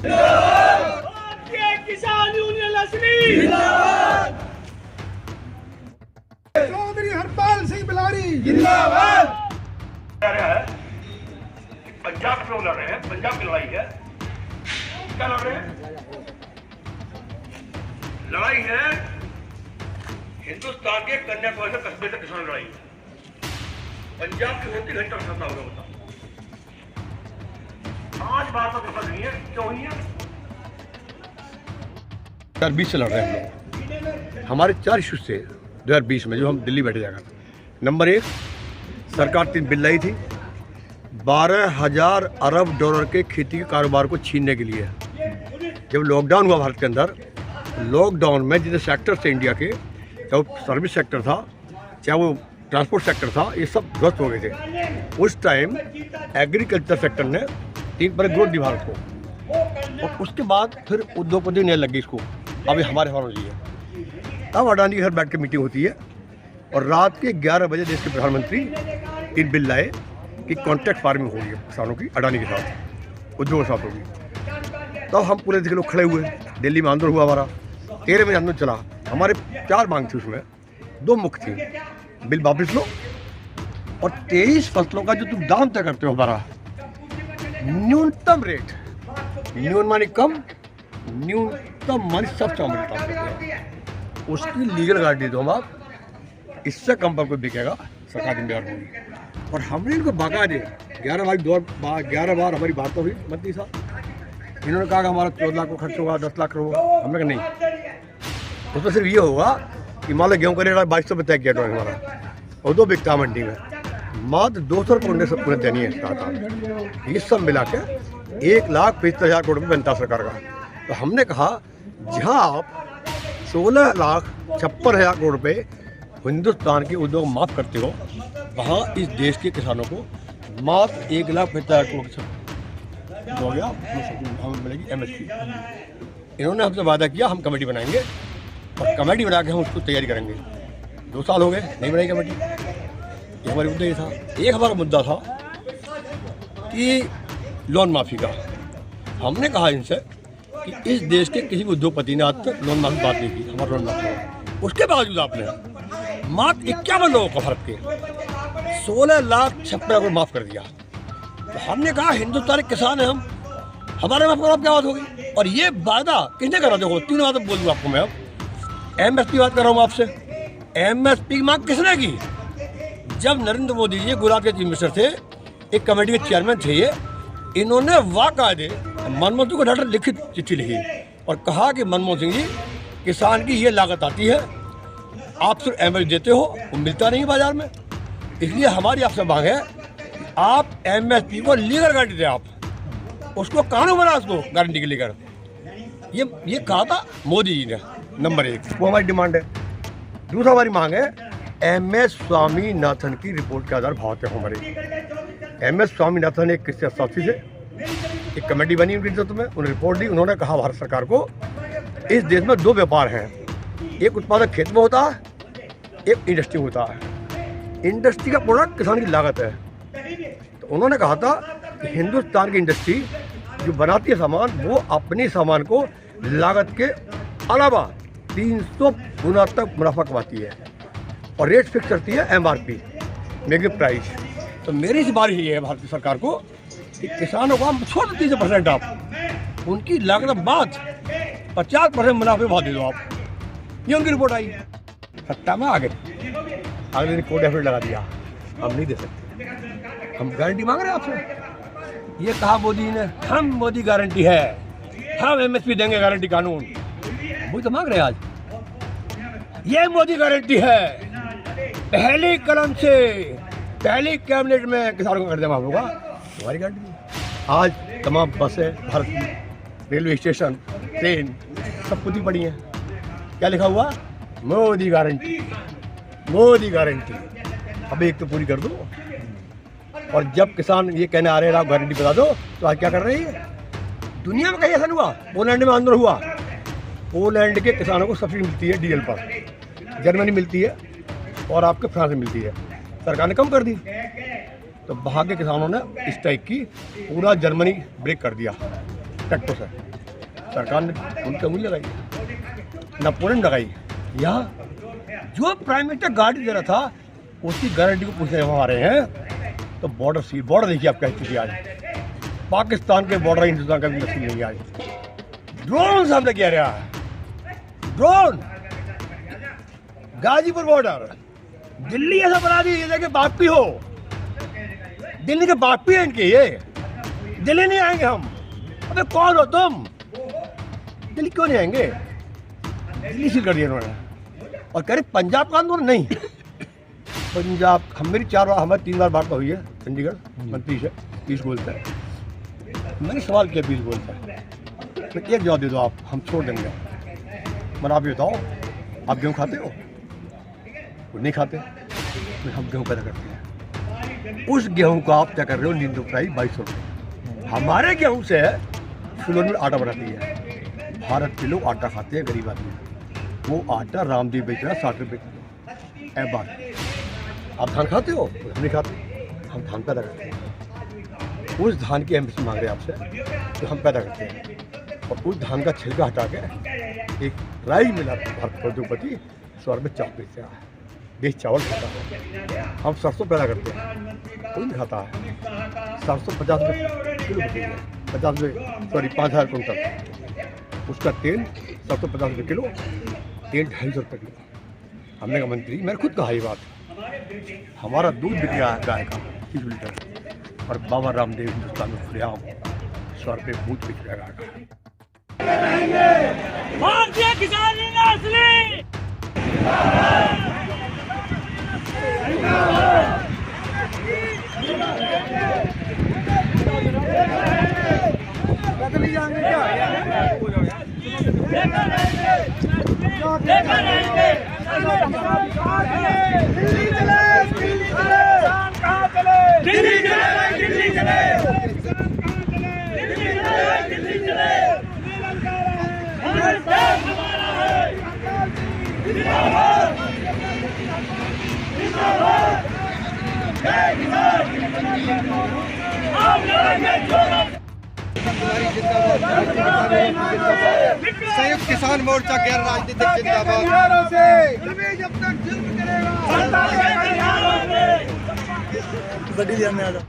भारतीय किसान यूनियन असली जिंदाबाद। चौधरी हरपाल सिंह बिलारी जिंदाबाद। पंजाब क्यों लड़ रहे हैं? पंजाब की लड़ाई है, क्या लड़ रहे हैं? लड़ाई है हिंदुस्तान के कन्याकुमारी से कश्मीर तक किसान लड़ाई है। पंजाब की होती घंटा खत्म होगा, बताओ। आज बात तो विफल नहीं है, क्यों नहीं है? 2020 से लड़ रहे हैं हम लोग। हमारे 4 इश्यूज थे 2020 में, जो हम दिल्ली बैठे जाकर। नंबर 1, सरकार 3 बिल लाई थी 12,000 अरब डॉलर के खेती के कारोबार को छीनने के लिए। जब लॉकडाउन हुआ भारत के अंदर, लॉकडाउन में जितने सेक्टर थे इंडिया के, चाहे वो सर्विस सेक्टर था, चाहे वो ट्रांसपोर्ट सेक्टर था, ये सब ध्वस्त हो गए थे। उस टाइम एग्रीकल्चर सेक्टर ने 3 पर ग्रोथ दी भारत को, और उसके बाद फिर उद्योगपति ने लग गई इसको, अभी हमारे हाथ है। तब अडानी के घर बैठ के मीटिंग होती है, और रात के 11 बजे देश के प्रधानमंत्री 3 बिल लाए कि कॉन्ट्रैक्ट फार्मिंग होगी किसानों की, अडानी के साथ, उद्योग के साथ होगी। तब हम पूरे देश के लोग खड़े हुए, दिल्ली में आंदोलन हुआ हमारा, 13 बजे आंदोलन चला। हमारे 4 मांग थी, उसमें 2 मुख्य थी, बिल वापस लो, और 23 फसलों का जो तुम दाम तय करते हो हमारा न्यूनतम रेट, न्यून मानी कम, न्यूनतम मानी सबसे कम रेट, उसकी लीगल गारंटी दो हम आप, इससे कम पर कोई बिकेगा सरकार जिम्मेदार होगी। और हमने इनको बाकायदे 11 बार हमारी बात तो हुई मंत्री साहब, इन्होंने कहा कि हमारा 14 लाख को खर्च होगा, 10 लाख होगा। हमने कहा नहीं, उसमें सिर्फ ये होगा कि मान लो गेहूँ का रेट 2200 पे तय किया हमारा, और 2 बिकता मंडी में, मात्र 200 रुपये उन्हें देनी है। ये सब मिला के 1,65,000 करोड़ रुपये बनता सरकार का। तो हमने कहा जहाँ आप 16,56,000 करोड़ रुपये हिंदुस्तान के उद्योग माफ करते हो, वहाँ इस देश के किसानों को मात्र 1,65,000 करोड़ हो गया हमें मिलेगी MSP। इन्होंने हमसे वादा किया हम कमेटी बनाएंगे, और कमेटी बना के हम उसको तैयारी करेंगे। 2 साल हो गए, नहीं बनाई कमेटी। ये हमारा मुद्दा ये था। एक हमारा मुद्दा था कि लोन माफ़ी का। हमने कहा इनसे कि इस देश के किसी उद्योगपति ने आज तक लोन माफ़ी बात नहीं की, हमारा लोन माफ़ी। उसके बावजूद आपने मात्र 51 लोगों को भारत के 16,56,000 को माफ़ कर दिया। तो हमने कहा हिंदुस्तानी किसान है हम, हमारे माफ करो, क्या बात होगी? और ये वादा किसने करा? देखो 3 बात बोल दूँ आपको मैं। अब MSP बात कर रहा हूँ आपसे। MSP की मांग किसने की? जब नरेंद्र मोदी जी गुजरात के चीफ मिनिस्टर थे, एक कमेटी के चेयरमैन थे ये, इन्होंने वाकायदे मनमोहन सिंह को लेटर लिखित चिट्ठी लिखी और कहा कि मनमोहन सिंह जी, किसान की ये लागत आती है, आप सिर्फ MSP देते हो, वो मिलता नहीं बाजार में, इसलिए हमारी आपसे मांग है आप MSP को लीगल गारंटी दें, आप उसको कानून बना उसको गारंटी के लेकर। ये कहा था मोदी जी ने, नंबर 1 वो हमारी डिमांड है। दूसरा हमारी मांग है MS स्वामीनाथन की रिपोर्ट के आधार भाव तय हो हमारे। MS स्वामीनाथन एक कृषि अर्थशास्त्री से, एक कमेटी बनी उनकी इज्जत में, उन्होंने रिपोर्ट दी। उन्होंने कहा भारत सरकार को इस देश में 2 व्यापार हैं, एक उत्पादक खेत में होता है, एक इंडस्ट्री होता है। इंडस्ट्री का प्रोडक्ट किसान की लागत है। तो उन्होंने कहा था कि हिंदुस्तान की इंडस्ट्री जो बनाती है सामान, वो अपनी सामान को लागत के अलावा 300 गुना तक मुनाफा कमाती है, और रेट फिक्स करती है MRP, मेकिंग प्राइस। तो मेरी सिफारिश ये है भारतीय सरकार को कि किसानों को हम छोड़ 30% आप उनकी लागत बाद 50% मुनाफे भाव दे दो आप। ये उनकी रिपोर्ट आई, सत्ता में आ गए, अगले दिन कोर्ट एफिडेविट लगा दिया, हम नहीं दे सकते, हम गारंटी मांग रहे हैं आपसे। ये कहा मोदी ने, हम मोदी गारंटी है, हम MSP देंगे गारंटी कानून, वही तो मांग रहे हैं आज। ये मोदी गारंटी है, पहली कलम से पहली कैबिनेट में किसानों का कर्जा माफ होगा, हमारी गारंटी। आज तमाम बसें, भारत की रेलवे स्टेशन, ट्रेन सब खुद ही पड़ी हैं, क्या लिखा हुआ? Modi guarantee, Modi guarantee. अब एक तो पूरी कर दो। और जब किसान ये कहने आ रहे हैं आप गारंटी बता दो, तो आज क्या कर रहे हैं? दुनिया में कहीं ऐसा नहीं हुआ। पोलैंड में आंदोलन हुआ, पोलैंड के किसानों को सब्सिडी मिलती है डीजल पर, जर्मनी मिलती है और आपके फ्रांस में मिलती है, सरकार ने कम कर दी। तो वहाँ के किसानों ने स्ट्राइक की, पूरा जर्मनी ब्रेक कर दिया ट्रैक्टर से। सरकार ने उनकी मूल्य लगाई, नेपोलियन लगाई। यहाँ जो प्राइम मिनिस्टर गारंटी दे रहा था उसकी गारंटी को पूछने हम आ रहे हैं। तो बॉर्डर देखिए आप कैसी स्थिति आज, पाकिस्तान के बॉर्डर हिंदुस्तान का भी नसीब नहीं आज। ड्रोन सामने किया रहा है, ड्रोन गाजीपुर बॉर्डर, दिल्ली ऐसा बना दी जैसे बापी हो, दिल्ली के बापी हैं इनके, ये दिल्ली नहीं आएंगे हम। अबे कौन हो तुम, दिल्ली क्यों नहीं आएंगे? दिल्ली सील कर दिया इन्होंने और कह रहे पंजाब का आंदोलन नहीं। पंजाब हमारी 3 बार बात हुई है चंडीगढ़ मंत्री से, पीयूष गोयल से। मैंने सवाल किया पीयूष गोयल से, मैं एक जवाब दे दो आप, हम छोड़ देंगे। मैंने आप ये बताओ, आप गेहूँ खाते हो? वो नहीं खाते। हम गेहूँ पैदा करते हैं, उस गेहूँ को आप क्या कर रहे हो, नींदू प्राइस 2200 रुपये। हमारे गेहूँ से फिलौर में आटा बनाती है, भारत के लोग आटा खाते हैं, गरीब आदमी। वो आटा रामदेव बेच रहा है 60 रुपये किलो। ऐ बात, आप धान खाते हो? हम नहीं खाते, हम धान पैदा करते हैं। उस धान की एमएसपी मांग रहे हैं आपसे, तो हम पैदा करते हैं और उस धान का छिलका हटा के एक राइस मिला भारत उद्योगपति 100 रुपये चावल बेच रहा है, देश चावल खाता है। हम सरसों पैदा करते हैं, कोई नहीं खाता है। सरसों 50 रुपये किलो बिकती है, 5,000 कुंटल। उसका तेल सरसों 50 रुपये किलो, तेल 250 रुपये किलो। हमने कहा मंत्री, मैंने खुद कहा ये बात, हमारा दूध बिक रहा है गाय का 30 लीटर और बाबा रामदेव हिंदुस्तान में खुलेआम 100 रुपये दूध बिक रहा है गाय का। भारतीय किसान यूनियन असली दिल्ली चले संयुक्त किसान मोर्चा गैर राजनीतिक जिंदाबाद। जब तक जुल्म करेगा